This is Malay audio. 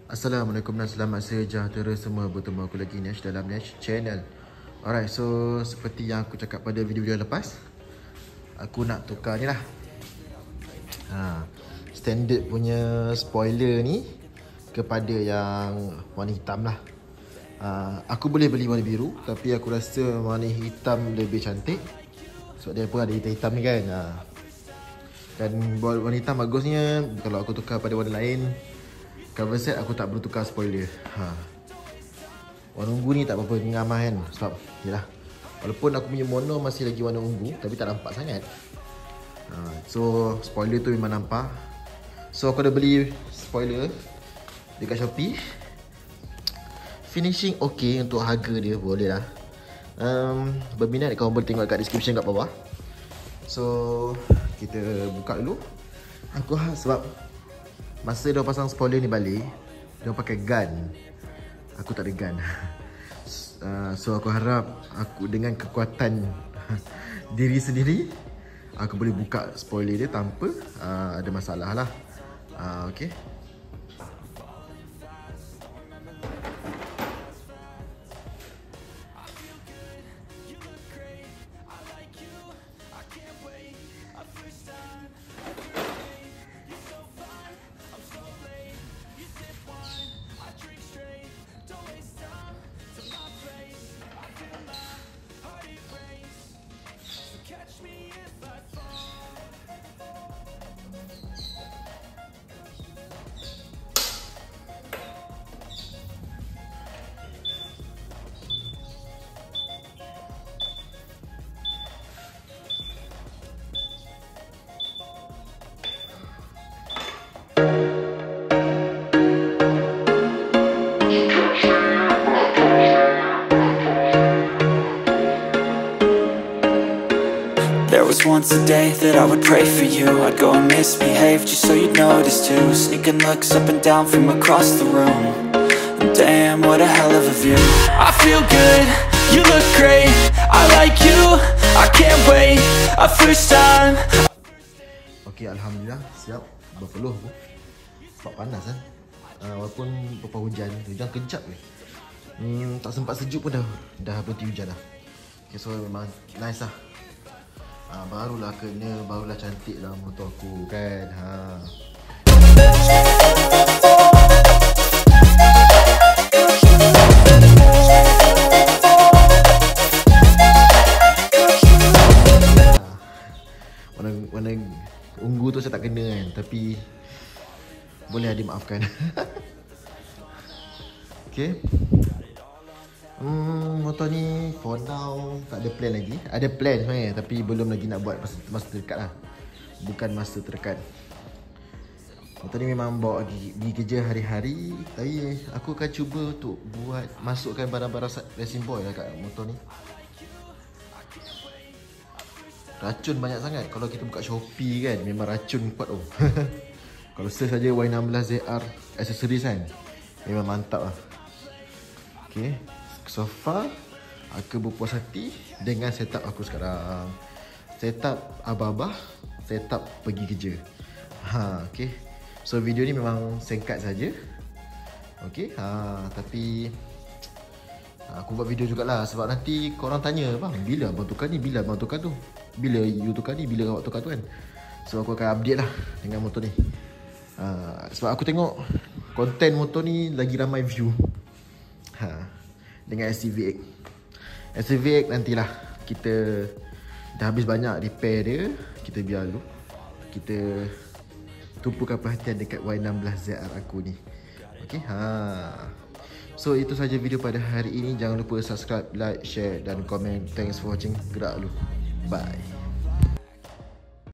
Assalamualaikum dan selamat sejahtera semua. Bertemu aku lagi Nash dalam Nash Channel. Alright, so seperti yang aku cakap pada video-video lepas, aku nak tukar ni lah standard punya spoiler ni kepada yang warna hitam lah. Aku boleh beli warna biru, tapi aku rasa warna hitam lebih cantik. Sebab dia pun ada hitam-hitam ni kan. Dan warna hitam bagusnya kalau aku tukar pada warna lain, cover set aku tak perlu tukar spoiler. Warna ungu ni tak apa-apa ngamah kan. Sebab yelah, walaupun aku punya mono masih lagi warna ungu, tapi tak nampak sangat. So spoiler tu memang nampak. So aku dah beli spoiler dekat Shopee. Finishing okay untuk harga dia, boleh lah. Berminat kau boleh tengok kat description kat bawah. So kita buka dulu. Aku sebab masa dia pasang spoiler ni balik, dia pakai gun. Aku tak ada gun. So aku harap aku dengan kekuatan diri sendiri, aku boleh buka spoiler dia tanpa ada masalah lah. Okay. There was once a day that I would pray for you. I'd go and misbehave just so you'd notice too. Sneaking looks up and down from across the room. And damn, what a hell of a view. I feel good, you look great. I like you, I can't wait. A first time. Okay, Alhamdulillah siap berpeluh aku. Sebab panas kan. Walaupun beberapa hujan kejap ni. Tak sempat sejuk pun dah berhenti hujan dah. Okay, so memang nice lah. Barulah cantik lah motor aku kan. Warna ungu tu saya tak kena kan, tapi boleh dimaafkan. Okay. Motor ni for now tak ada plan lagi. Ada plan sebenarnya, tapi belum lagi nak buat masa terdekat lah. Bukan masa terdekat. Motor ni memang bawa pergi kerja hari-hari, tapi aku akan cuba untuk masukkan barang-barang racing boy lah kat motor ni. Racun banyak sangat. Kalau kita buka Shopee kan, memang racun kuat tu. Kalau search saja Y16ZR accessories kan, memang mantap lah. Okay. So far aku berpuas hati dengan setup aku sekarang. Setup abah-abah, setup pergi kerja. Okay. So video ni memang singkat saja. Okay. Tapi aku buat video jugalah sebab nanti korang tanya, bang, bila abang tukar ni, bila abang tukar tu, bila you tukar ni, bila awak tukar tu kan. So aku akan update lah dengan motor ni. Sebab aku tengok konten motor ni lagi ramai view. Dengan SCVX. SCVX nantilah kita dah habis banyak repair dia, kita biar dulu. Kita tumpukan perhatian dekat Y16ZR aku ni. Okay. So itu saja video pada hari ini. Jangan lupa subscribe, like, share dan komen. Thanks for watching. Gerak dulu. Bye.